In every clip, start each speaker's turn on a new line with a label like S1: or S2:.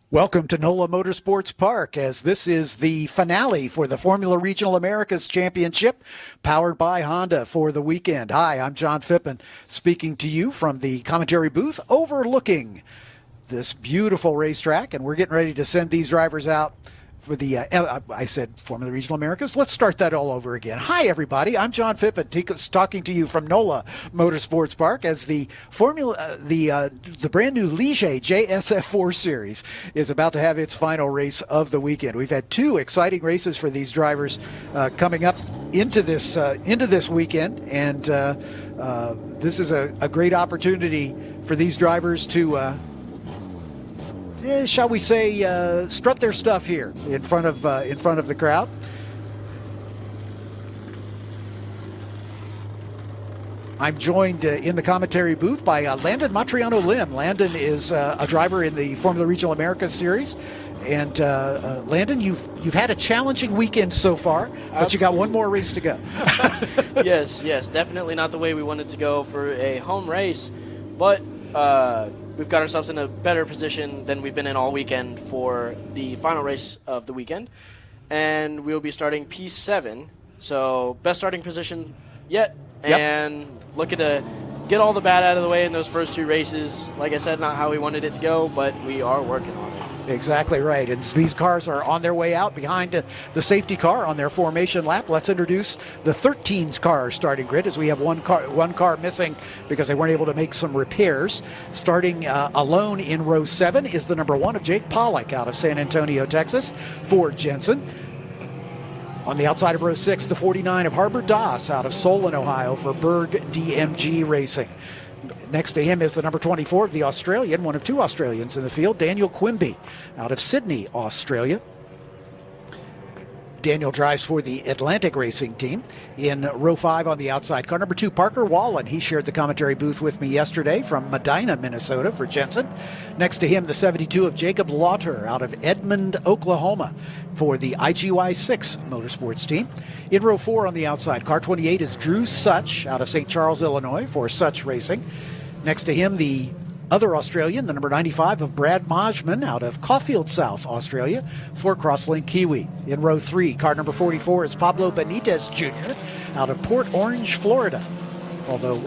S1: Welcome to NOLA Motorsports Park, as this is the finale for the Formula Regional Americas Championship, powered by Honda for the weekend. Hi, I'm John Phippen, speaking to you from the commentary booth overlooking this beautiful racetrack, and we're getting ready to send these drivers out for the, I said Formula Regional Americas. Let's start that all over again. Hi, everybody. I'm John Phippen, talking to you from NOLA Motorsports Park as the the brand new Ligier JS F4 Series is about to have its final race of the weekend. We've had two exciting races for these drivers coming up into this weekend, and this is a great opportunity for these drivers to shall we say, strut their stuff here in front of the crowd. I'm joined in the commentary booth by Landon Matriano Lim. Landon is a driver in the Formula Regional Americas Series. And Landon, you've had a challenging weekend so far, but Absolutely. You got one more race to go.
S2: Yes, definitely not the way we wanted to go for a home race, but we've got ourselves in a better position than we've been in all weekend for the final race of the weekend. And we'll be starting P7, so best starting position yet. Yep. And looking to get all the bad out of the way in those first two races. Like I said, not how we wanted it to go, but we are working on it.
S1: Exactly right. And these cars are on their way out behind the safety car on their formation lap. Let's introduce the 13's car starting grid, as we have one car missing because they weren't able to make some repairs. Starting alone in row 7 is the number 1 of Jake Pollock out of San Antonio, Texas, for Jensen. On the outside of row 6, the 49 of Harbor Das out of Solon, Ohio, for Berg DMG Racing. Next to him is the number 24 of the Australian, one of two Australians in the field, Daniel Quimby out of Sydney, Australia. Daniel drives for the Atlantic Racing Team. In row 5 on the outside, car number 2, Parker Wallen. He shared the commentary booth with me yesterday from Medina, Minnesota for Jensen. Next to him, the 72 of Jacob Lauter out of Edmond, Oklahoma for the IGY6 Motorsports Team. In row 4 on the outside, car 28 is Drew Such out of St. Charles, Illinois for Such Racing. Next to him, the other Australian, the number 95 of Brad Majman out of Caulfield, South Australia for Crosslink Kiwi. In row 3, car number 44 is Pablo Benitez Jr. out of Port Orange, Florida. Although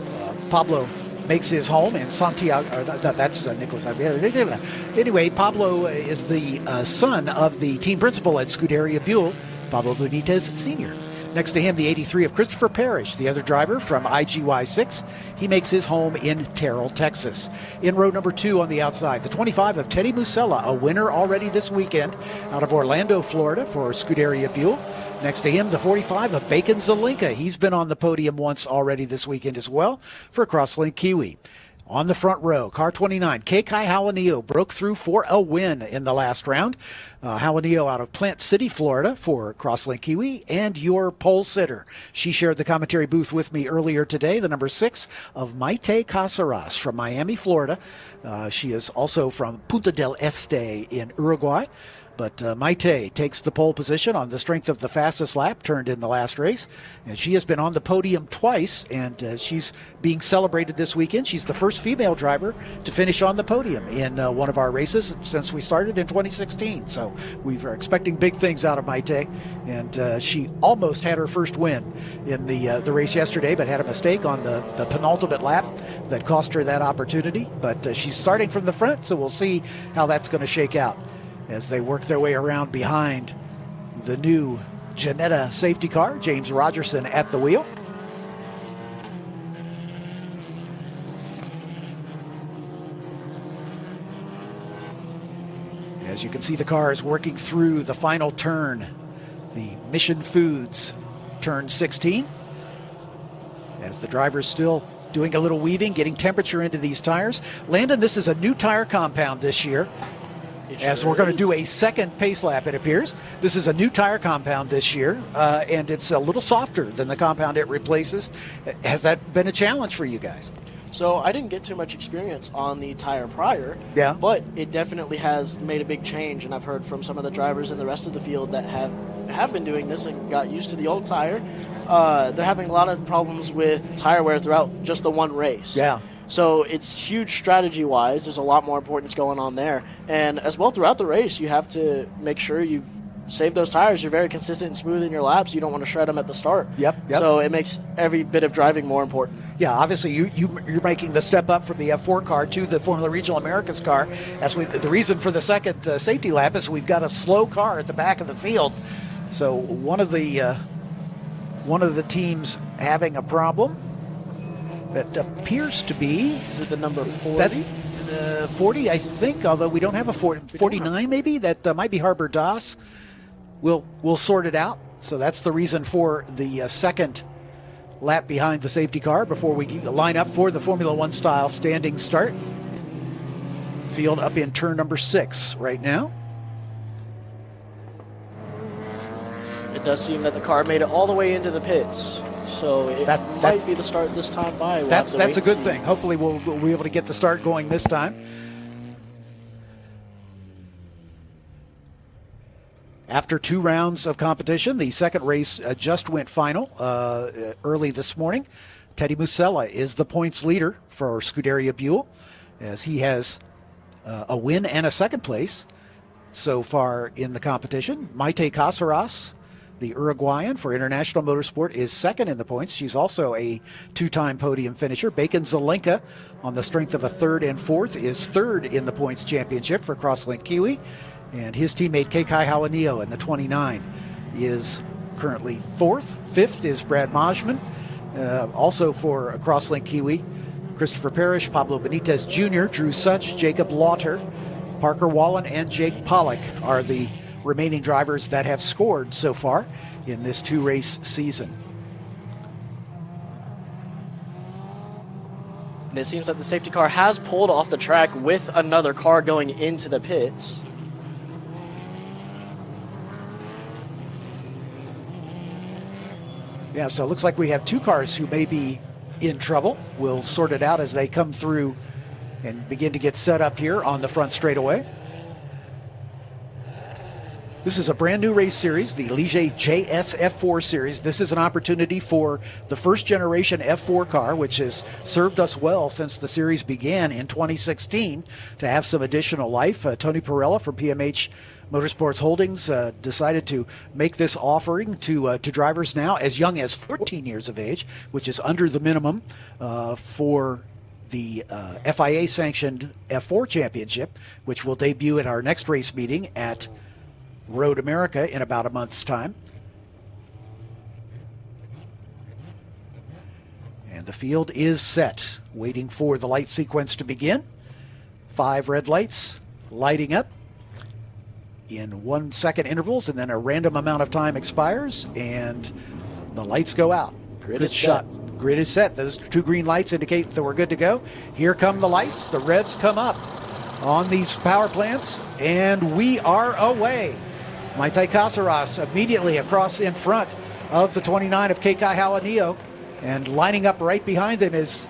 S1: Pablo makes his home in Santiago, that's Nicholas. Anyway, Pablo is the son of the team principal at Scuderia Buell, Pablo Benitez Sr. Next to him, the 83 of Christopher Parrish, the other driver from IGY6. He makes his home in Terrell, Texas. In row number 2 on the outside, the 25 of Teddy Musella, a winner already this weekend out of Orlando, Florida for Scuderia Buell. Next to him, the 45 of Bacon Zelinka. He's been on the podium once already this weekend as well for Crosslink Kiwi. On the front row, car 29, Kekai Hawanio broke through for a win in the last round. Hawanio out of Plant City, Florida for Crosslink Kiwi, and your pole sitter. She shared the commentary booth with me earlier today, the number 6 of Maite Casares from Miami, Florida. She is also from Punta del Este in Uruguay. But Maite takes the pole position on the strength of the fastest lap turned in the last race. And she has been on the podium twice, and she's being celebrated this weekend. She's the first female driver to finish on the podium in one of our races since we started in 2016. So we are expecting big things out of Maite. And she almost had her first win in the race yesterday, but had a mistake on the penultimate lap that cost her that opportunity. But she's starting from the front, so we'll see how that's going to shake out as they work their way around behind the new Janetta safety car. James Rogerson at the wheel. As you can see, the car is working through the final turn, the Mission Foods turn 16, as the driver's still doing a little weaving, getting temperature into these tires. Landon, this is a new tire compound this year. As we're going to do a second pace lap, it appears. This is a new tire compound this year, and it's a little softer than the compound it replaces. Has that been a challenge for you guys?
S2: So I didn't get too much experience on the tire prior,
S1: yeah,
S2: but it definitely has made a big change, and I've heard from some of the drivers in the rest of the field that have been doing this and got used to the old tire. They're having a lot of problems with tire wear throughout just the one race.
S1: Yeah.
S2: So it's huge strategy-wise. There's a lot more importance going on there. And as well, throughout the race, you have to make sure you've saved those tires. You're very consistent and smooth in your laps. You don't want to shred them at the start.
S1: Yep.
S2: So it makes every bit of driving more important.
S1: Yeah, obviously you're making the step up from the F4 car to the Formula Regional Americas car. The reason for the second safety lap is we've got a slow car at the back of the field. So one of the teams having a problem that appears to be...
S2: Is it the number 40?
S1: 40, I think, although we don't have a 49 maybe. That might be Harbor Das. We'll sort it out. So that's the reason for the second lap behind the safety car before we line up for the Formula One style standing start. Field up in turn number 6 right now.
S2: It does seem that the car made it all the way into the pits. So it might be the start this time by.
S1: That's a good thing. Hopefully we'll be able to get the start going this time. After 2 rounds of competition, the second race just went final early this morning. Teddy Musella is the points leader for Scuderia Buell, as he has a win and a second place so far in the competition. Maite Caceres, the Uruguayan for International Motorsport, is second in the points. She's also a 2-time podium finisher. Bacon Zelenka, on the strength of a third and fourth, is third in the points championship for Crosslink Kiwi. And his teammate Kekai Hawanio in the 29 is currently fourth. Fifth is Brad Majman, also for Crosslink Kiwi. Christopher Parrish, Pablo Benitez Jr., Drew Such, Jacob Lauter, Parker Wallen, and Jake Pollock are the remaining drivers that have scored so far in this 2-race season.
S2: And it seems that the safety car has pulled off the track with another car going into the pits.
S1: Yeah, so it looks like we have 2 cars who may be in trouble. We'll sort it out as they come through and begin to get set up here on the front straightaway. This is a brand new race series, the Ligier JS F4 Series. This is an opportunity for the first generation F4 car, which has served us well since the series began in 2016, to have some additional life. Tony Perella from PMH Motorsports Holdings decided to make this offering to drivers now as young as 14 years of age, which is under the minimum for the FIA-sanctioned F4 Championship, which will debut at our next race meeting at Road America in about a month's time. And the field is set, waiting for the light sequence to begin. 5 red lights lighting up in 1-second intervals, and then a random amount of time expires, and the lights go out.
S2: Good shot.
S1: Grid is set. Those 2 green lights indicate that we're good to go. Here come the lights. The revs come up on these power plants, and we are away. Maite Caceres immediately across in front of the 29 of Kekai Hawanio, and lining up right behind them is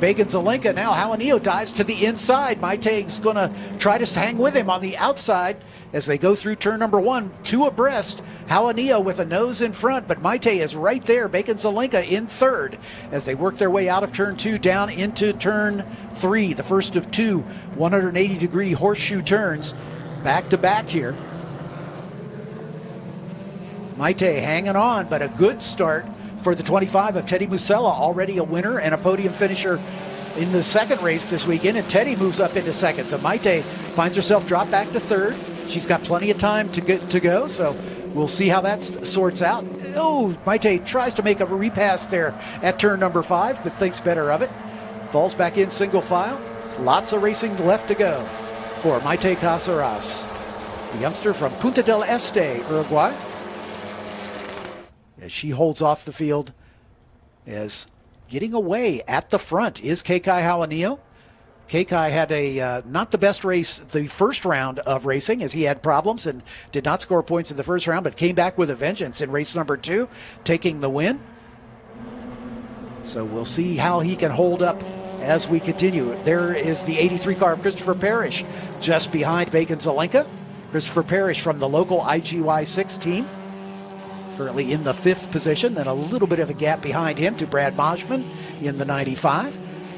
S1: Bacon Zelenka. Now Hawanio dives to the inside. Maite's going to try to hang with him on the outside as they go through turn number 1, 2 abreast. Hawanio with a nose in front, but Maite is right there. Bacon Zelenka in third as they work their way out of turn 2 down into turn 3, the first of 2 180-degree horseshoe turns back to back here. Maite hanging on, but a good start for the 25 of Teddy Musella, already a winner and a podium finisher in the second race this weekend, and Teddy moves up into second. So Maite finds herself dropped back to third. She's got plenty of time to go, so we'll see how that sorts out. Oh, Maite tries to make a repass there at turn number 5, but thinks better of it. Falls back in single file. Lots of racing left to go for Maite Caceres, the youngster from Punta del Este, Uruguay, as she holds off the field. As getting away at the front is Kekai Hawanio. Kekai had a not the best race the first round of racing, as he had problems and did not score points in the first round, but came back with a vengeance in race number 2, taking the win. So we'll see how he can hold up as we continue. There is the 83 car of Christopher Parrish just behind Bacon Zelenka. Christopher Parrish from the local IGY6 team currently in the 5th position, then a little bit of a gap behind him to Brad Moshman in the 95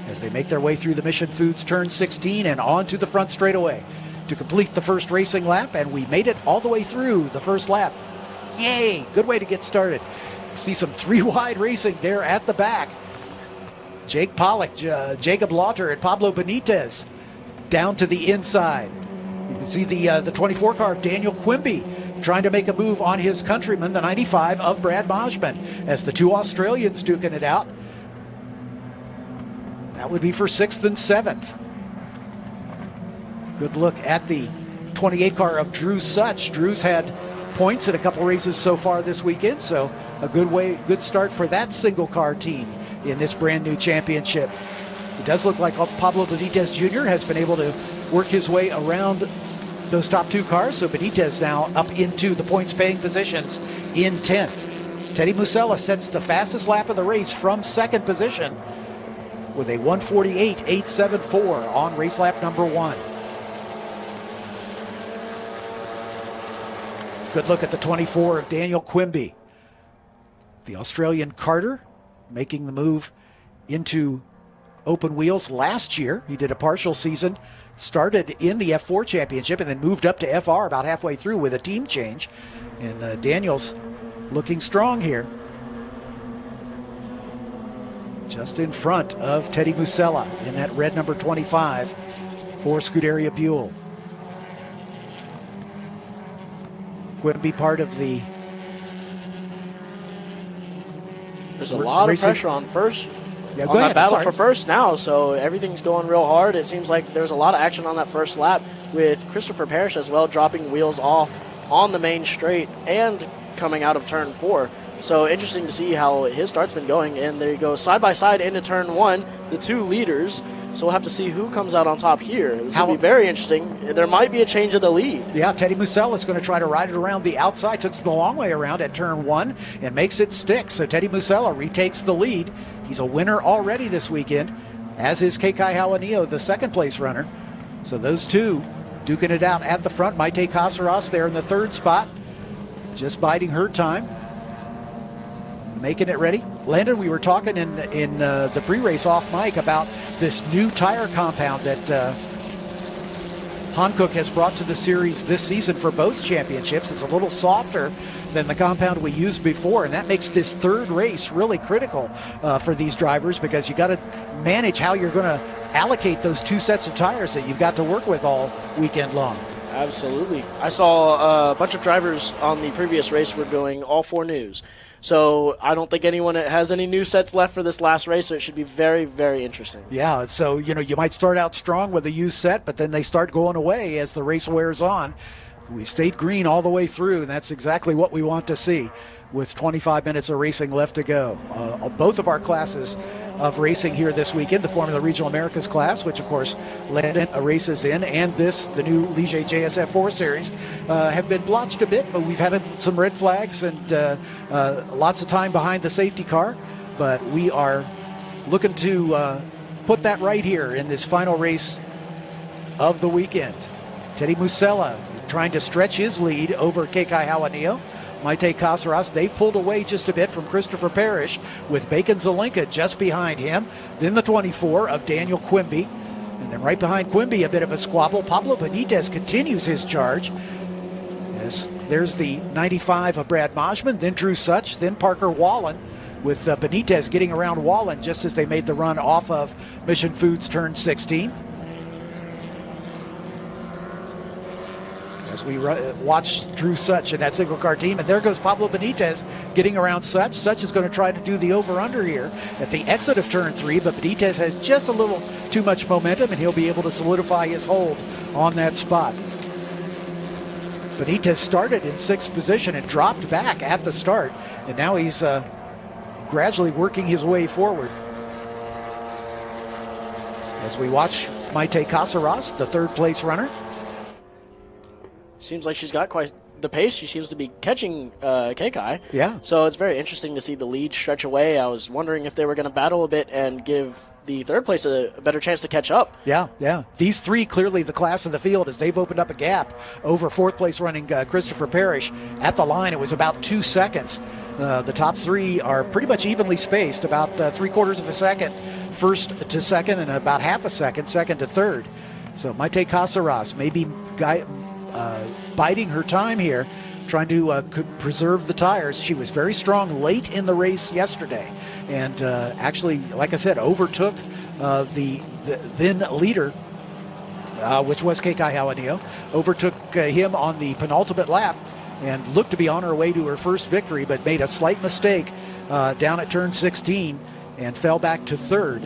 S1: as they make their way through the Mission Foods turn 16 and on to the front straightaway to complete the first racing lap, and we made it all the way through the first lap. Yay! Good way to get started. See some 3-wide racing there at the back. Jake Pollock, Jacob Lauter, and Pablo Benitez down to the inside. You can see the 24 car of Daniel Quimby trying to make a move on his countryman, the 95 of Brad Moshman, as the 2 Australians duking it out. That would be for 6th and 7th. Good look at the 28 car of Drew Such. Drew's had points in a couple races so far this weekend, so a good start for that single car team in this brand new championship. It does look like Pablo Benitez Jr. has been able to work his way around those top 2 cars, so Benitez now up into the points paying positions in 10th. Teddy Musella sets the fastest lap of the race from 2nd position with a 1:48.874 on race lap number 1. Good look at the 24 of Daniel Quimby. The Australian karter making the move into open wheels last year. He did a partial season, started in the F4 championship, and then moved up to FR about halfway through with a team change. And Daniel's looking strong here. Just in front of Teddy Musella in that red number 25 for Scuderia Buell. Quimby part of the...
S2: There's a lot of pressure on first.
S1: Yeah,
S2: on that battle for first now, so everything's going real hard. It seems like there's a lot of action on that first lap with Christopher Parrish as well, dropping wheels off on the main straight and coming out of turn 4. So interesting to see how his start's been going. And there you go, side by side into turn 1, the 2 leaders. So we'll have to see who comes out on top here. This will be very interesting. There might be a change of the lead. Yeah, Teddy Musella is going to try to ride it around the outside. Took the long way around at turn 1 and makes it stick. So Teddy Musella retakes the lead. He's a winner already this weekend, as is Kekai Hawanio, the 2nd place runner. So those 2 duking it out at the front. Maite Caceres there in the 3rd spot, just biding her time, making it ready. Landon, we were talking in the pre-race off mic about this new tire compound that Hankook has brought to the series this season for both championships. It's a little softer than the compound we used before, and that makes this 3rd race really critical for these drivers, because you got to manage how you're going to allocate those 2 sets of tires that you've got to work with all weekend long. Absolutely. I saw a bunch of drivers on the previous race were going all 4 news. So I don't think anyone has any new sets left for this last race, so it should be very, very interesting. Yeah, so, you might start out strong with a used set, but then they start going away as the race wears on. We stayed green all the way through, and that's exactly what we want to see with 25 minutes of racing left to go. Both of our classes of racing here this weekend, the Formula Regional Americas class, which of course Landon races in, and the new Ligier JS F4 Series, have been blotched a bit, but we've had some red flags and lots of time behind the safety car. But we are looking to put that right here in this final race of the weekend. Teddy Musella trying to stretch his lead over Kekai Hawanio. Maite Caceres, they've pulled away just a bit from Christopher Parrish, with Bacon Zelenka just behind him. Then the 24 of Daniel Quimby. And then right behind Quimby, a bit of a squabble. Pablo Benitez continues his charge. Yes, there's the 95 of Brad Moshman, then Drew Such, then Parker Wallen, with Benitez getting around Wallen just as they made the run off of Mission Foods turn 16. As we watch Drew Such and that single car team, and there goes Pablo Benitez getting around Such. Such is going to try to do the over-under here at the exit of turn 3, but Benitez has just a little too much momentum, and he'll be able to solidify his hold on that spot. Benitez started in 6th position and dropped back at the start, and now he's gradually working his way forward. As we watch Maite Caceres, the 3rd place runner. Seems like she's got quite the pace. She seems to be catching Kekai. Yeah. So it's very interesting to see the lead stretch away. I was wondering if they were going to battle a bit and give the third place a better chance to catch up.
S1: Yeah. These three clearly the class of the field as they've opened up a gap over fourth place running Christopher Parrish. At the line, it was about 2 seconds. The top three are pretty much evenly spaced, about 3/4 of a second first to second and about half a second second to third. So Maite Casares maybe biding her time here, trying to preserve the tires. She was very strong late in the race yesterday and actually, like I said, overtook the then leader, which was Kekai Hawanio, overtook him on the penultimate lap and looked to be on her way to her first victory, but made a slight mistake down at turn 16 and fell back to third.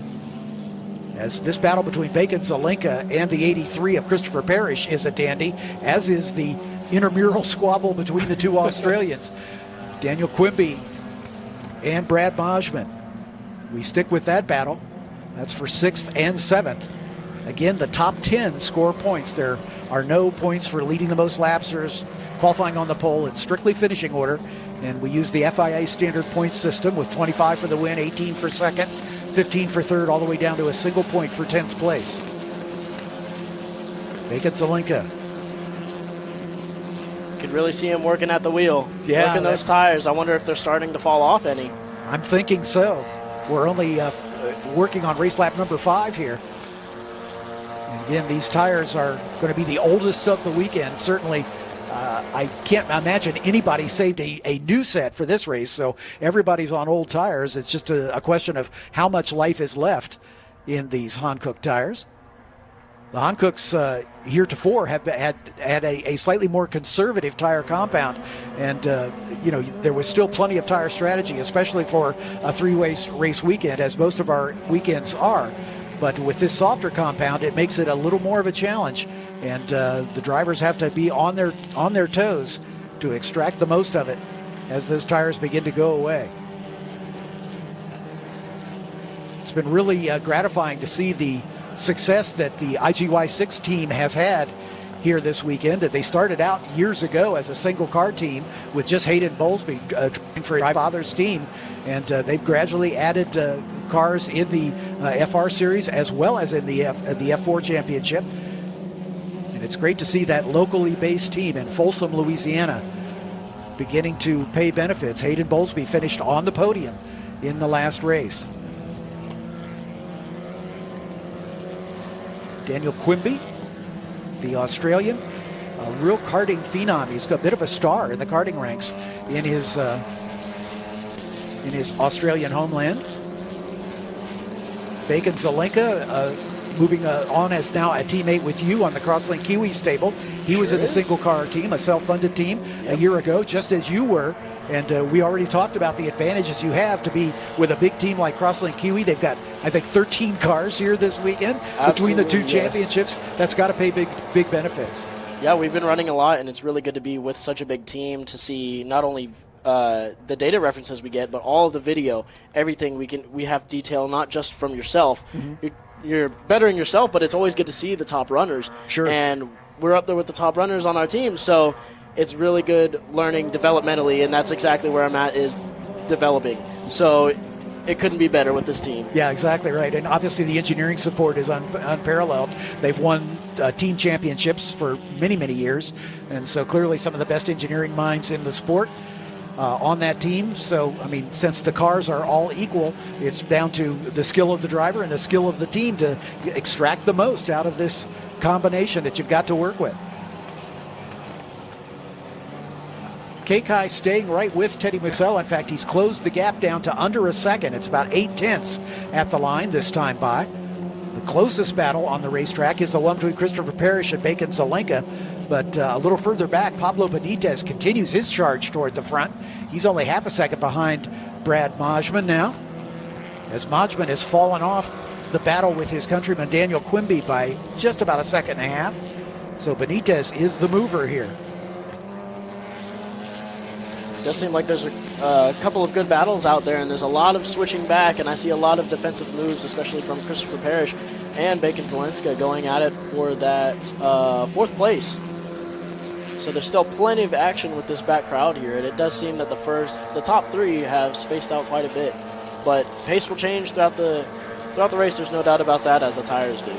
S1: As this battle between Bacon Zelenka and the 83 of Christopher Parrish is a dandy, as is the intramural squabble between the two Australians, Daniel Quimby and Brad Majman. We stick with that battle. That's for 6th and 7th. Again, the top 10 score points. There are no points for leading the most laps or qualifying on the pole. It's strictly finishing order, and we use the FIA standard point system with 25 for the win, 18 for second, 15 for third, all the way down to a single point for 10th place. Bacon Zelenka.
S2: Could really see him working at the wheel,
S1: Yeah,
S2: working those tires. I wonder if they're starting to fall off any.
S1: I'm thinking so. We're only working on race lap number 5 here. And again, these tires are going to be the oldest of the weekend. Certainly, I can't imagine anybody saved a new set for this race, so everybody's on old tires. It's just a question of how much life is left in these Hankook tires. The Hankooks heretofore have had a slightly more conservative tire compound, and there was still plenty of tire strategy, especially for a 3-race weekend, as most of our weekends are. But with this softer compound, it makes it a little more of a challenge, and the drivers have to be on their toes to extract the most of it as those tires begin to go away. It's been really gratifying to see the success that the IGY6 team has had here this weekend. They started out years ago as a single car team with just Hayden Bowlesby driving for his father's team, and they've gradually added cars in the FR Series as well as in the F4 Championship. And it's great to see that locally based team in Folsom, Louisiana, beginning to pay benefits. Hayden Bowlesby finished on the podium in the last race. Daniel Quimby, the Australian, a real karting phenom. He's got a bit of a star in the karting ranks in his Australian homeland. Bacon Zelenka moving on as now a teammate with you on the Crosslink Kiwi stable. He was in a single car team, a self-funded team a year ago, just as you were. And we already talked about the advantages you have to be with a big team like Crosslink Kiwi. They've got, I think, 13 cars here this weekend. Between the two championships. That's got to pay big benefits.
S2: Yeah, we've been running a lot, and it's really good to be with such a big team to see not only the data references we get, but all of the video, everything we have detail, not just from yourself. Mm-hmm. You're bettering yourself, but it's always good to see the top runners.
S1: Sure.
S2: And we're up there with the top runners on our team, so it's really good learning developmentally, and that's exactly where I'm at, is developing. So it couldn't be better with this team.
S1: Yeah, exactly right. And obviously the engineering support is unparalleled. They've won team championships for many, many years, and so clearly some of the best engineering minds in the sport on that team. So, I mean, since the cars are all equal, it's down to the skill of the driver and the skill of the team to extract the most out of this combination that you've got to work with. Kekai staying right with Teddy Musell. In fact, he's closed the gap down to under a second. It's about 0.8 at the line this time by. The closest battle on the racetrack is the one between Christopher Parrish and Bacon Zelenka. But a little further back, Pablo Benitez continues his charge toward the front. He's only half a second behind Brad Majman now, as Majman has fallen off the battle with his countryman Daniel Quimby by just about a second and a half. So Benitez is the mover here.
S2: It does seem like there's a couple of good battles out there, and there's a lot of switching back, and I see a lot of defensive moves, especially from Christopher Parrish and Bacon Zelenka going at it for that 4th place. So there's still plenty of action with this back crowd here, and it does seem that the top 3 have spaced out quite a bit. But pace will change throughout the throughout the race, there's no doubt about that, as the tires do.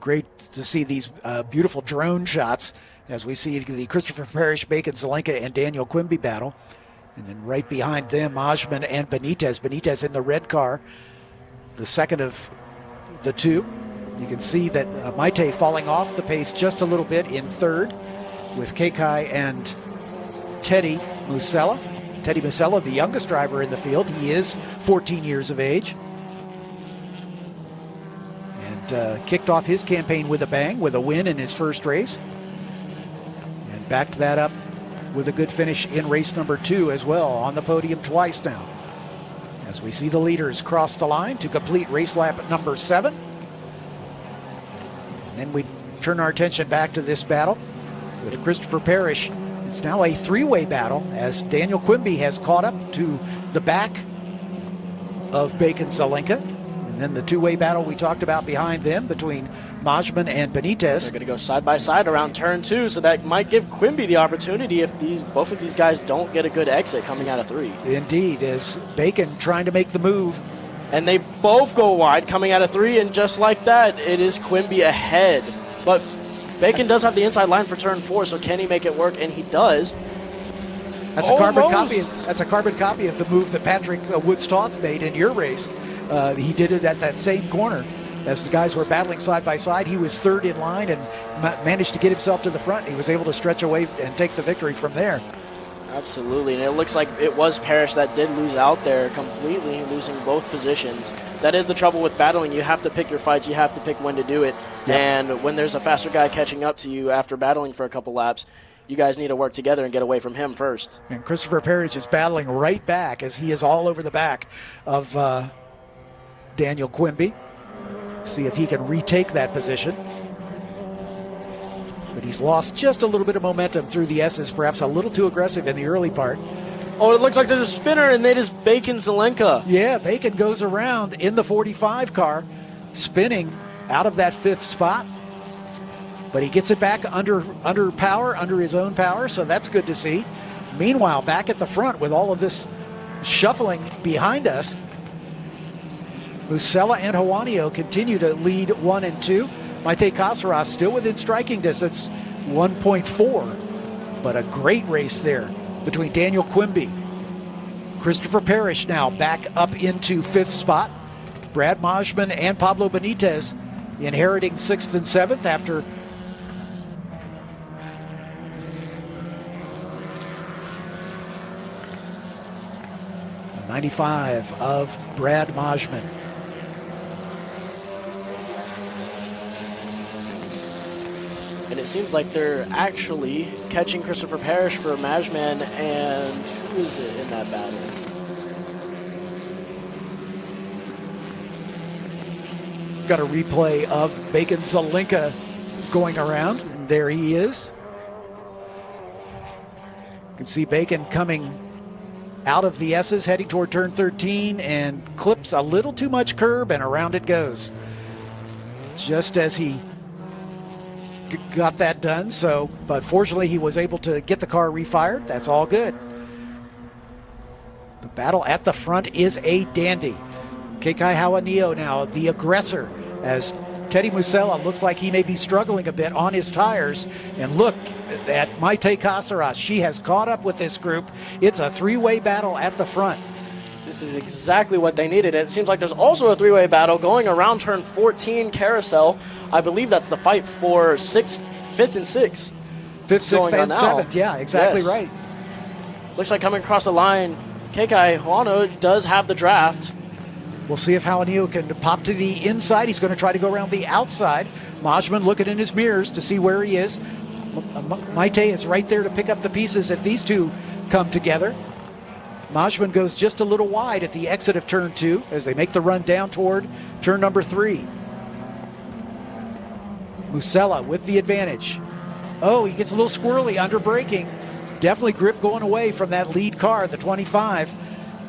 S1: Great to see these beautiful drone shots as we see the Christopher Parrish, Bacon Zelenka, and Daniel Quimby battle. And then right behind them, Majman and Benitez. Benitez in the red car, the second of the two. You can see that Maite falling off the pace just a little bit in third with Kekai and Teddy Musella. Teddy Musella, the youngest driver in the field. He is 14 years of age. And kicked off his campaign with a bang, with a win in his first race. And backed that up with a good finish in race number 2 as well, on the podium twice now. As we see the leaders cross the line to complete race lap number 7. And then we turn our attention back to this battle with Christopher Parrish. It's now a three-way battle as Daniel Quimby has caught up to the back of Bacon Zelenka. And then the two-way battle we talked about behind them between Majman and Benitez.
S2: They're going to go side by side around turn 2, so that might give Quimby the opportunity if both of these guys don't get a good exit coming out of 3.
S1: Indeed, as Bacon trying to make the move.
S2: And they both go wide coming out of 3, and just like that, it is Quimby ahead. But Bacon does have the inside line for turn 4, so can he make it work? And he does.
S1: That's a carbon copy. That's a carbon copy of the move that Patrick Woodstoth made in your race. He did it at that same corner as the guys were battling side by side. He was third in line and managed to get himself to the front. He was able to stretch away and take the victory from there.
S2: Absolutely, and it looks like it was Parrish that did lose out there completely, losing both positions. That is the trouble with battling. You have to pick your fights. You have to pick when to do it. Yep. And when there's a faster guy catching up to you after battling for a couple laps, you guys need to work together and get away from him first.
S1: And Christopher Parrish is battling right back as he is all over the back of Daniel Quimby. See if he can retake that position. But he's lost just a little bit of momentum through the S's, perhaps a little too aggressive in the early part.
S2: Oh, it looks like there's a spinner, and it is Bacon Zelenka.
S1: Yeah, Bacon goes around in the 45 car, spinning out of that 5th spot. But he gets it back under power, under his own power, so that's good to see. Meanwhile, back at the front with all of this shuffling behind us, Musella and Juanio continue to lead 1 and 2. Maite Caceres still within striking distance, 1.4. But a great race there between Daniel Quimby. Christopher Parrish now back up into 5th spot. Brad Majman and Pablo Benitez inheriting 6th and 7th after .95 of Brad Majman.
S2: And it seems like they're actually catching Christopher Parrish for Majman, and who is it in that battle?
S1: Got a replay of Bacon Zelenka going around, and there he is. You can see Bacon coming out of the S's, heading toward turn 13, and clips a little too much curb, and around it goes. Just as he got that done, but fortunately he was able to get the car refired. That's all good. The battle at the front is a dandy. Kekai Juanio now the aggressor, as Teddy Musella looks like he may be struggling a bit on his tires. And look at Maite Caceres. She has caught up with this group. It's a three-way battle at the front.
S2: This is exactly what they needed. It seems like there's also a three-way battle going around turn 14 carousel. I believe that's the fight for 5th and 6th.
S1: 5th, 6th, and 7th. Yeah, exactly right.
S2: Looks like coming across the line, Kekai Juanio does have the draft.
S1: We'll see if Juanio can pop to the inside. He's going to try to go around the outside. Majman looking in his mirrors to see where he is. Maite is right there to pick up the pieces if these two come together. Majman goes just a little wide at the exit of turn 2 as they make the run down toward turn number 3. Musella with the advantage. Oh, he gets a little squirrely under braking. Definitely grip going away from that lead car, the 25.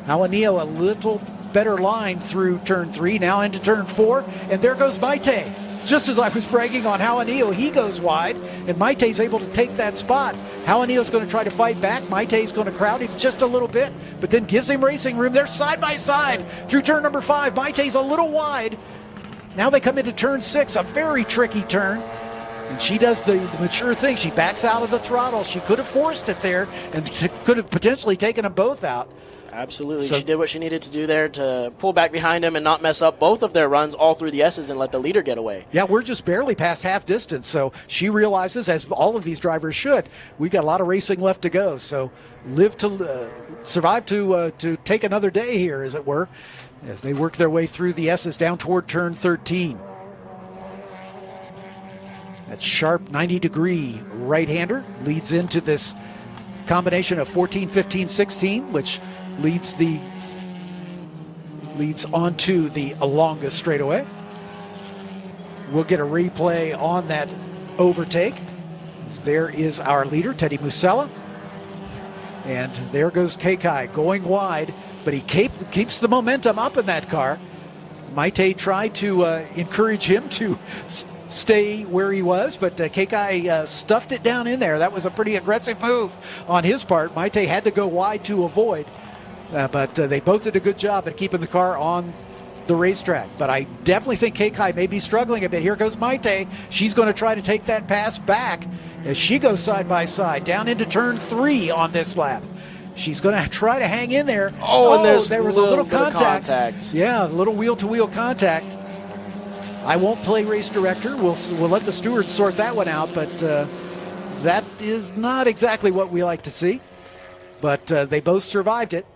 S1: Juanio a little better line through turn 3, now into turn 4, and there goes Maite. Just as I was bragging on Juanio, he goes wide, and Maite's able to take that spot. Halanio's going to try to fight back. Maite's going to crowd him just a little bit, but then gives him racing room. They're side by side through turn number 5. Maite's a little wide. Now they come into turn 6, a very tricky turn. And she does the mature thing. She backs out of the throttle. She could have forced it there and could have potentially taken them both out.
S2: Absolutely. So, she did what she needed to do there to pull back behind him and not mess up both of their runs all through the S's and let the leader get away.
S1: Yeah, we're just barely past half distance, so she realizes, as all of these drivers should, we've got a lot of racing left to go. So survive to take another day here, as it were, as they work their way through the S's down toward turn 13. That sharp 90-degree right-hander leads into this combination of 14, 15, 16, which leads onto the longest straightaway. We'll get a replay on that overtake. There is our leader, Teddy Musella. And there goes Kekai going wide, but he keeps the momentum up in that car. Maite tried to encourage him to stay where he was, but Kekai stuffed it down in there. That was a pretty aggressive move on his part. Maite had to go wide to avoid. But they both did a good job at keeping the car on the racetrack. But I definitely think Kekai may be struggling a bit. Here goes Maite. She's going to try to take that pass back as she goes side by side down into turn 3 on this lap. She's going to try to hang in there.
S2: And
S1: there was a little contact. Yeah, a little wheel-to-wheel contact. I won't play race director. We'll let the stewards sort that one out, but that is not exactly what we like to see. But they both survived it.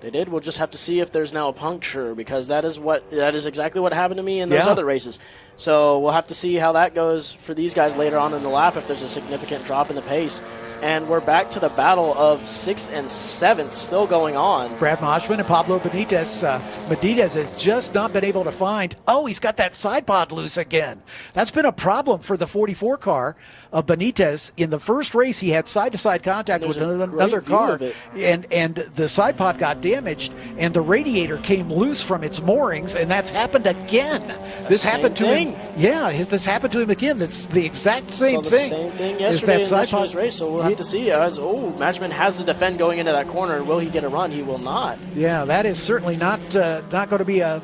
S2: They did. We'll just have to see if there's now a puncture, because that is exactly what happened to me in those other races. So we'll have to see how that goes for these guys later on in the lap, if there's a significant drop in the pace. And we're back to the battle of 6th and 7th still going on.
S1: Brad Moshman and Pablo Benitez. Benitez has just not been able to find. Oh, he's got that side pod loose again. That's been a problem for the 44 car of Benitez. In the first race, he had side-to-side contact with another car, and the side pod got damaged, and the radiator came loose from its moorings, and that's happened again. This happened to him. Yeah, this happened to him again. That's the exact same thing.
S2: Same thing yesterday in yesterday's race, so we'll have to see. Matchman has to defend going into that corner. Will he get a run? He will not.
S1: Yeah, that is certainly not going to be a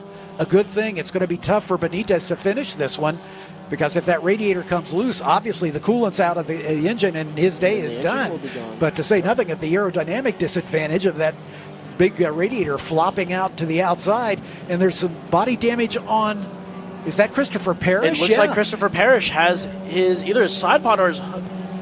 S1: good thing. It's going to be tough for Benitez to finish this one, because if that radiator comes loose, obviously the coolant's out of the engine and his day is done. But to say nothing of the aerodynamic disadvantage of that big radiator flopping out to the outside, and there's some body damage on. Is that Christopher Parrish?
S2: It looks like Christopher Parrish has either his side pod or his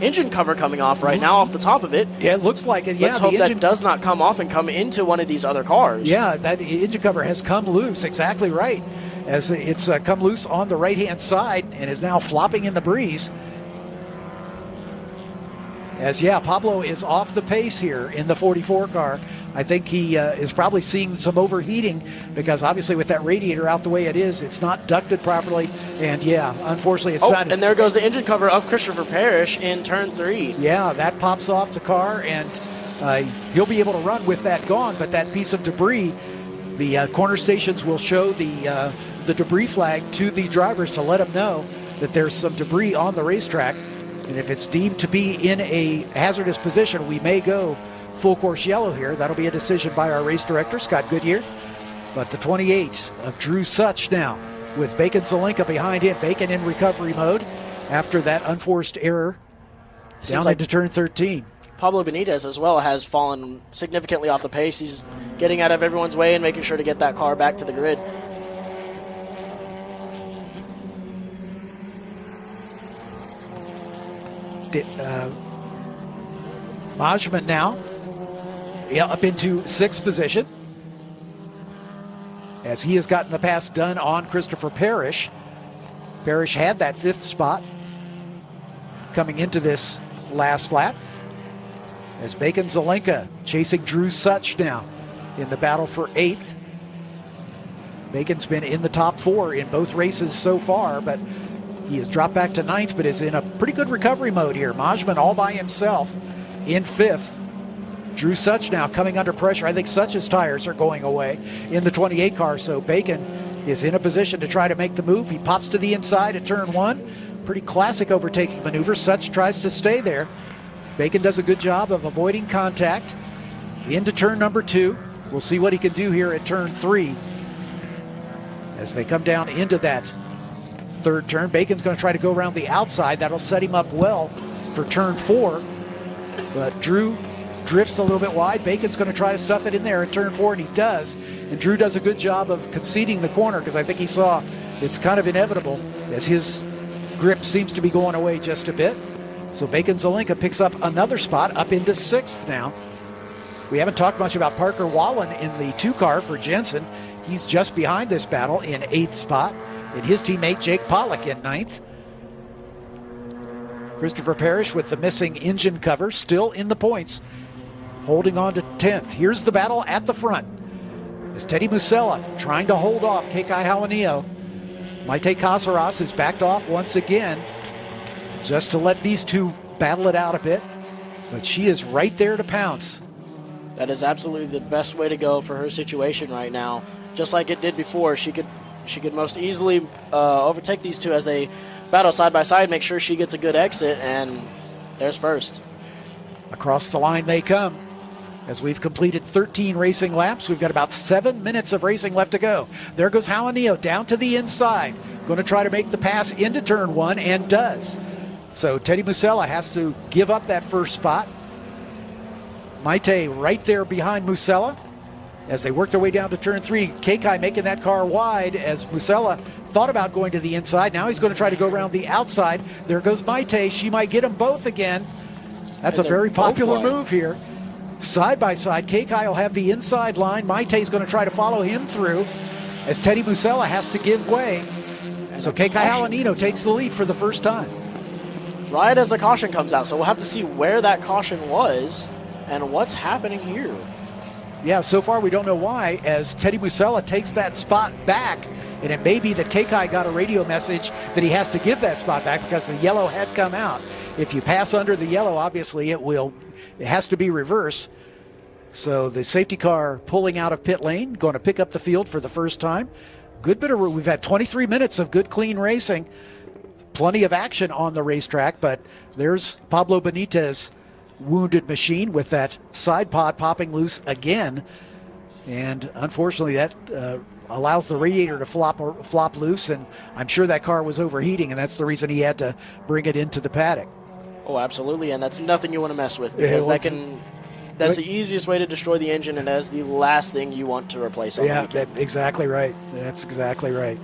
S2: engine cover coming off right now off the top of it.
S1: Yeah, it looks like it. Yeah,
S2: let's hope that does not come off and come into one of these other cars.
S1: Yeah, that engine cover has come loose. Exactly right. As it's come loose on the right-hand side and is now flopping in the breeze. As, Pablo is off the pace here in the 44 car. I think he is probably seeing some overheating, because obviously with that radiator out the way it is, it's not ducted properly. And, unfortunately it's not.
S2: And there goes the engine cover of Christopher Parrish in turn 3.
S1: Yeah, that pops off the car, and he'll be able to run with that gone. But that piece of debris, the corner stations will show the debris flag to the drivers to let them know that there's some debris on the racetrack. And if it's deemed to be in a hazardous position, we may go full course yellow here. That'll be a decision by our race director, Scott Goodyear. But the 28 of Drew Such now, with Bacon Zelenka behind him. Bacon in recovery mode after that unforced error down into turn 13.
S2: Pablo Benitez as well has fallen significantly off the pace. He's getting out of everyone's way and making sure to get that car back to the grid.
S1: Majman now up into 6th position, as he has gotten the pass done on Christopher Parrish. Parrish had that 5th spot coming into this last lap, as Bacon Zelenka chasing Drew Such now in the battle for 8th. Bacon's been in the top 4 in both races so far, but he has dropped back to 9th, but is in a pretty good recovery mode here. Majman all by himself in 5th. Drew Such now coming under pressure. I think Such's tires are going away in the 28 car, so Bacon is in a position to try to make the move. He pops to the inside at turn 1, Pretty classic overtaking maneuver. Such tries to stay there. Bacon does a good job of avoiding contact. Into turn number 2. We'll see what he can do here at turn 3. As they come down into that third turn, Bacon's going to try to go around the outside. That'll set him up well for turn 4. But Drew drifts a little bit wide. Bacon's going to try to stuff it in there at turn 4, and he does. And Drew does a good job of conceding the corner, because I think he saw it's kind of inevitable as his grip seems to be going away just a bit. So Bacon Zelenka picks up another spot up into 6th now. We haven't talked much about Parker Wallen in the 2 car for Jensen. He's just behind this battle in 8th spot, and his teammate Jake Pollock in 9th. Christopher Parrish with the missing engine cover still in the points, holding on to 10th. Here's the battle at the front as Teddy Musella trying to hold off Kekai Hawanio. Maite Casares is backed off once again just to let these two battle it out a bit, but she is right there to pounce.
S2: That is absolutely the best way to go for her situation right now. Just like it did before, she could most easily overtake these two as they battle side by side, make sure she gets a good exit, and there's first.
S1: Across the line they come. As we've completed 13 racing laps, we've got about 7 minutes of racing left to go. There goes Hawanio down to the inside, going to try to make the pass into turn 1, and does. So Teddy Musella has to give up that first spot. Maite right there behind Musella as they work their way down to turn 3. Kekai making that car wide as Musella thought about going to the inside. Now he's going to try to go around the outside. There goes Maite. She might get them both again. That's a very popular move here. Side by side, Kekai will have the inside line. Maite's going to try to follow him through as Teddy Musella has to give way. So Kekai Hawanino takes the lead for the first time.
S2: Right as the caution comes out, so we'll have to see where that caution was and what's happening here.
S1: Yeah, so far we don't know why, as Teddy Musella takes that spot back, and it may be that Kekai got a radio message that he has to give that spot back because the yellow had come out. If you pass under the yellow, obviously it has to be reversed. So the safety car pulling out of pit lane, going to pick up the field for the first time. We've had 23 minutes of good, clean racing. Plenty of action on the racetrack, but there's Pablo Benitez, wounded machine, with that side pod popping loose again. And unfortunately that allows the radiator to flop loose, and I'm sure that car was overheating, and that's the reason he had to bring it into the paddock.
S2: Oh, absolutely, and that's nothing you want to mess with, because that's the easiest way to destroy the engine, and that's the last thing you want to replace on the weekend.
S1: Exactly right. That's exactly right.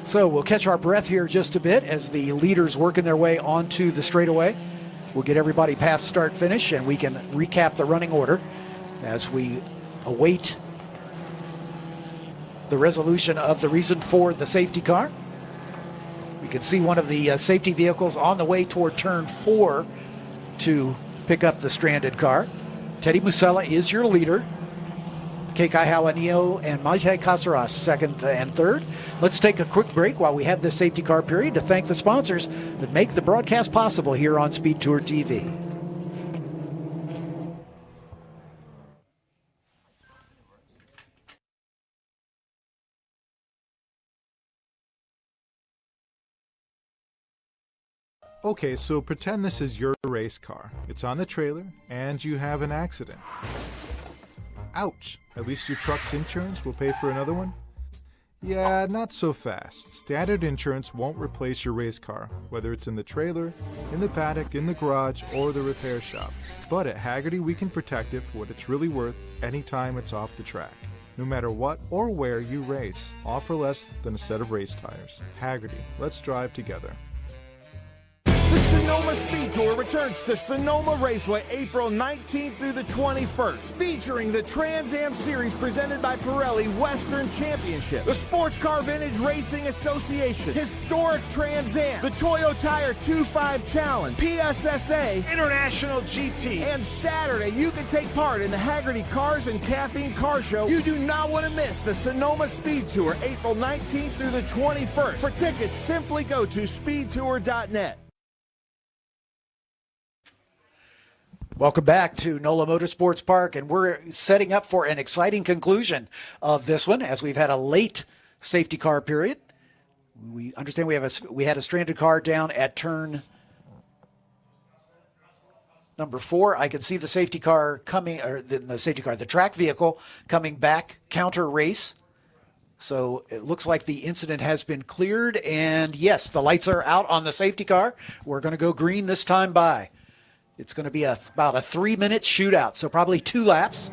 S1: So we'll catch our breath here just a bit as the leaders working their way onto the straightaway. We'll get everybody past start-finish, and we can recap the running order as we await the resolution of the reason for the safety car. We can see one of the safety vehicles on the way toward turn 4 to pick up the stranded car. Teddy Musella is your leader. Kekai Hawanio and Maite Casares second and third. Let's take a quick break while we have this safety car period to thank the sponsors that make the broadcast possible here on SpeedTour TV.
S3: Okay, so pretend this is your race car. It's on the trailer, and you have an accident. Ouch! At least your truck's insurance will pay for another one? Yeah, not so fast. Standard insurance won't replace your race car, whether it's in the trailer, in the paddock, in the garage, or the repair shop. But at Hagerty, we can protect it for what it's really worth anytime it's off the track. No matter what or where you race, offer less than a set of race tires. Hagerty, let's drive together.
S4: The Sonoma Speed Tour returns to Sonoma Raceway April 19th through the 21st, featuring the Trans Am Series presented by Pirelli Western Championship, the Sports Car Vintage Racing Association, Historic Trans Am, the Toyo Tire 2.5 Challenge, PSSA, International GT, and Saturday you can take part in the Hagerty Cars and Caffeine Car Show. You do not want to miss the Sonoma Speed Tour April 19th through the 21st. For tickets, simply go to speedtour.net.
S1: Welcome back to NOLA Motorsports Park, and we're setting up for an exciting conclusion of this one as we've had a late safety car period. We understand we had a stranded car down at turn number 4. I can see the safety car coming, or the track vehicle coming back counter race. So it looks like the incident has been cleared, and yes, the lights are out on the safety car. We're going to go green this time by. It's going to be about a 3-minute shootout, so probably 2 laps.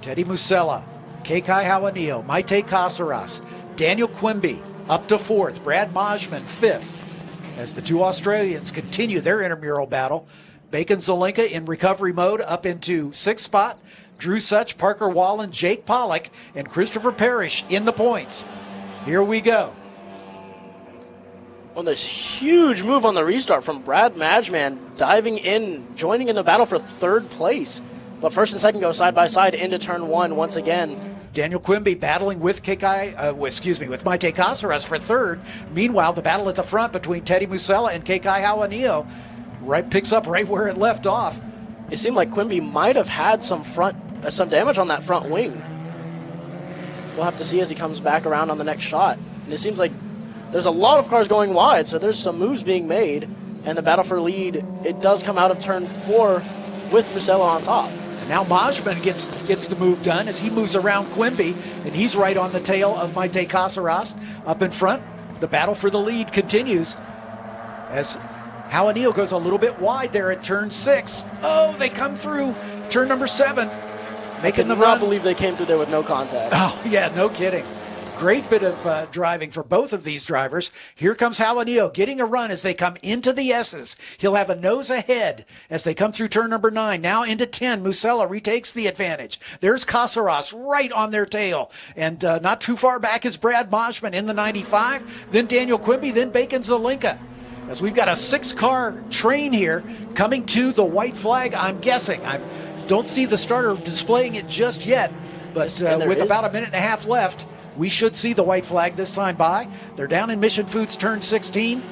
S1: Teddy Musella, Kekai Hawanio, Maite Casaras, Daniel Quimby up to 4th, Brad Majman 5th, as the 2 Australians continue their intramural battle. Bacon Zelenka in recovery mode up into 6th spot. Drew Such, Parker Wallen, Jake Pollock, and Christopher Parrish in the points. Here we go.
S2: Well, this huge move on the restart from Brad Majman, diving in, joining in the battle for 3rd place. But 1st and 2nd go side by side into turn 1 once again.
S1: Daniel Quimby battling with Maite Casares for 3rd. Meanwhile, the battle at the front between Teddy Musella and Kekai Hawanio picks up right where it left off.
S2: It seemed like Quimby might have had some damage on that front wing. We'll have to see as he comes back around on the next shot. And it seems like there's a lot of cars going wide, so there's some moves being made. And the battle for lead, it does come out of turn 4 with Musella on top.
S1: And now Majman gets the move done as he moves around Quimby, and he's right on the tail of Maite Casaras up in front. The battle for the lead continues as Hawanio goes a little bit wide there at turn 6. Oh, they come through turn number 7, making the run.
S2: I cannot believe they came through there with no contact.
S1: Oh, yeah, no kidding. Great bit of driving for both of these drivers. Here comes Hawanio getting a run as they come into the S's. He'll have a nose ahead as they come through turn number 9. Now into 10, Musella retakes the advantage. There's Casaras right on their tail. And not too far back is Brad Majman in the 95. Then Daniel Quimby, then Bacon Zelenka. As we've got a 6-car train here coming to the white flag, I'm guessing. I don't see the starter displaying it just yet. But with about a minute and a half left, we should see the white flag this time by. They're down in Mission Foods turn 16.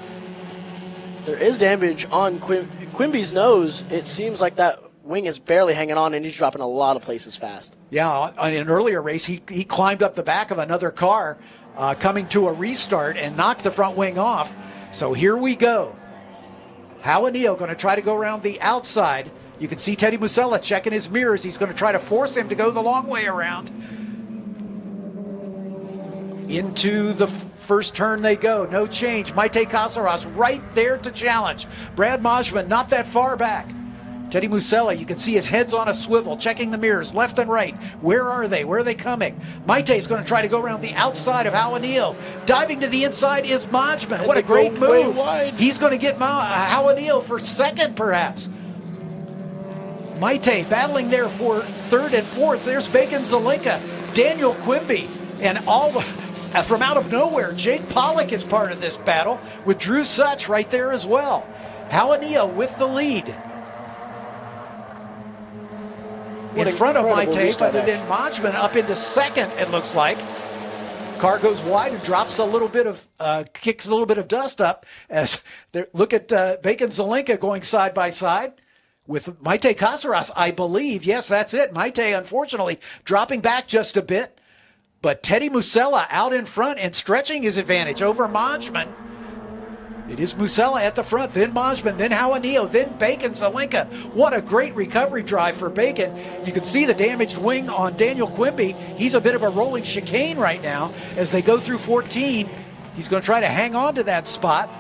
S2: There is damage on Quimby's nose. It seems like that wing is barely hanging on, and he's dropping a lot of places fast.
S1: Yeah, in an earlier race, he climbed up the back of another car coming to a restart and knocked the front wing off. So here we go. Hawanio going to try to go around the outside. You can see Teddy Musella checking his mirrors. He's going to try to force him to go the long way around. Into the first turn they go. No change. Maite Casaras right there to challenge. Brad Majman not that far back. Teddy Musella, you can see his head's on a swivel, checking the mirrors left and right. Where are they? Where are they coming? Maite's going to try to go around the outside of Hawanio. Diving to the inside is Majman. What a great move. He's going to get Hawanio for 2nd, perhaps. Maite battling there for 3rd and 4th. There's Bacon Zelenka, Daniel Quimby, and all from out of nowhere, Jake Pollock is part of this battle with Drew Such right there as well. Hawanio with the lead. In front of Maite, but then Majman up into 2nd, it looks like. Car goes wide and drops a little bit of, kicks a little bit of dust up as look at Bacon Zelenka going side by side with Maite Casaras, I believe. Yes, that's it. Maite, unfortunately, dropping back just a bit. But Teddy Musella out in front and stretching his advantage over Majman. It is Musella at the front, then Majman, then Hawanio, then Bacon Zelenka. What a great recovery drive for Bacon. You can see the damaged wing on Daniel Quimby. He's a bit of a rolling chicane right now as they go through 14. He's going to try to hang on to that spot.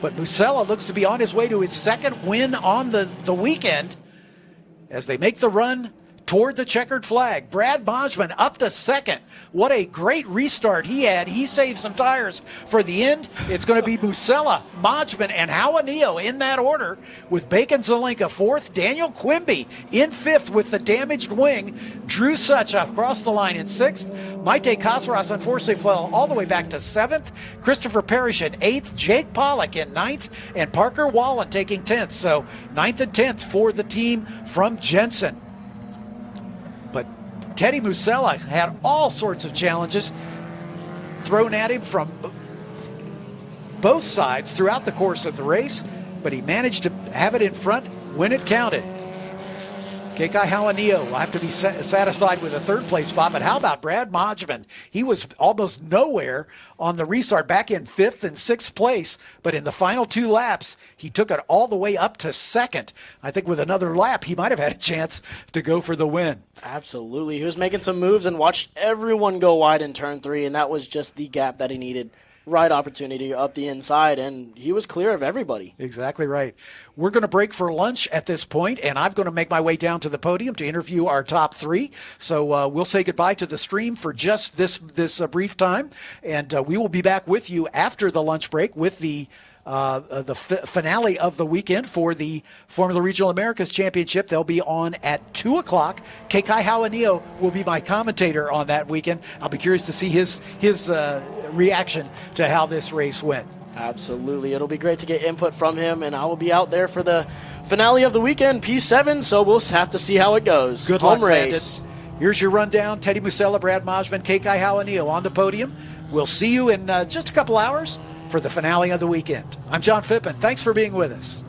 S1: But Musella looks to be on his way to his 2nd win on the weekend as they make the run toward the checkered flag. Brad Majman up to 2nd. What a great restart he had. He saved some tires for the end. It's going to be Musella, Majman, and Hawanio in that order, with Bacon Zelenka 4th, Daniel Quimby in 5th with the damaged wing, Drew Such across the line in 6th, Maite Casaras unfortunately fell all the way back to 7th, Christopher Parrish in 8th, Jake Pollock in 9th, and Parker Wallen taking 10th. So 9th and 10th for the team from Jensen. But Teddy Musella had all sorts of challenges thrown at him from both sides throughout the course of the race, but he managed to have it in front when it counted. Kekai Hawanio will have to be satisfied with a third-place spot, but how about Brad Modgman? He was almost nowhere on the restart, back in 5th and 6th place, but in the final 2 laps, he took it all the way up to 2nd. I think with another lap, he might have had a chance to go for the win.
S2: Absolutely. He was making some moves and watched everyone go wide in turn 3, and that was just the gap that he needed. Right opportunity up the inside, and he was clear of everybody.
S1: Exactly right. We're going to break for lunch at this point, and I'm going to make my way down to the podium to interview our top 3. So we'll say goodbye to the stream for just this brief time, and we will be back with you after the lunch break with the finale of the weekend for the Formula Regional Americas Championship. They'll be on at 2 o'clock. Kekai Hawanio will be my commentator on that weekend. I'll be curious to see his reaction to how this race went.
S2: Absolutely. It'll be great to get input from him, and I will be out there for the finale of the weekend, P7, so we'll have to see how it goes.
S1: Good
S2: Home
S1: luck,
S2: race.
S1: Bandit. Here's your rundown. Teddy Musella, Brad Modgman, Kekai Hawanio on the podium. We'll see you in just a couple hours for the finale of the weekend. I'm John Phippen. Thanks for being with us.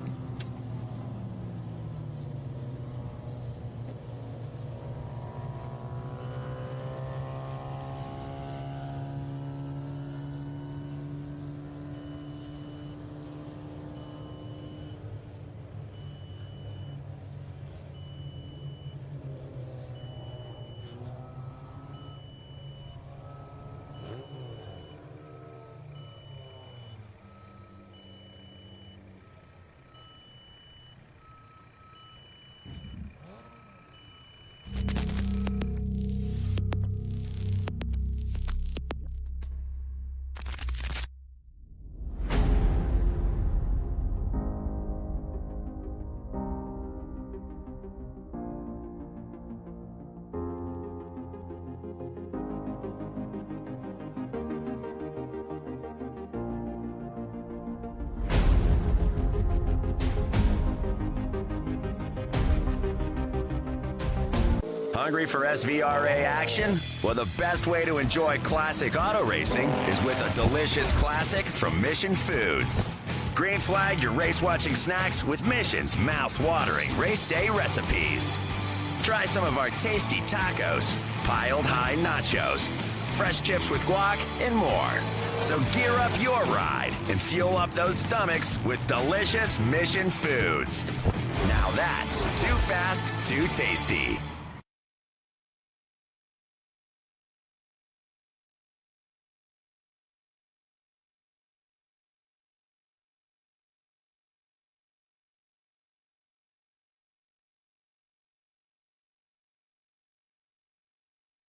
S5: Hungry for SVRA action? Well, the best way to enjoy classic auto racing is with a delicious classic from Mission Foods. Green flag your race-watching snacks with Mission's mouth-watering race day recipes. Try some of our tasty tacos, piled high nachos, fresh chips with guac, and more. So gear up your ride and fuel up those stomachs with delicious Mission Foods. Now that's too fast, too tasty.